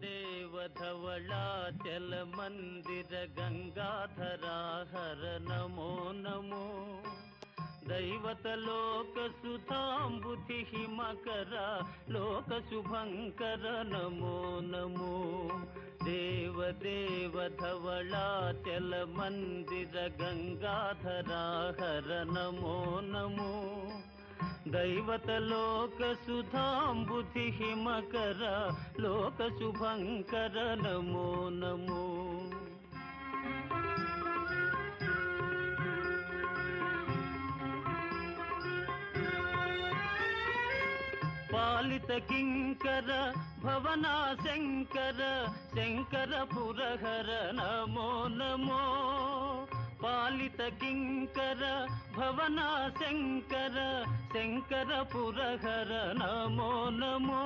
देव धवलाचल मंदिर गंगाधरा हर नमो नमो दैवत लोक सुधांबुधि हिमकरा लोक शुभंकर नमो नमो देव देव धवलाचल मंदिर गंगाधरा हर नमो नमो दैवत लोक सुधांबुधि हिमकरा लोक शुभंकर नमो नमो पालित किंकर भवना शंकर शंकर पुरहर नमो नमो पालित किंकर भवना शंकर शंकर पुरहर नमो नमो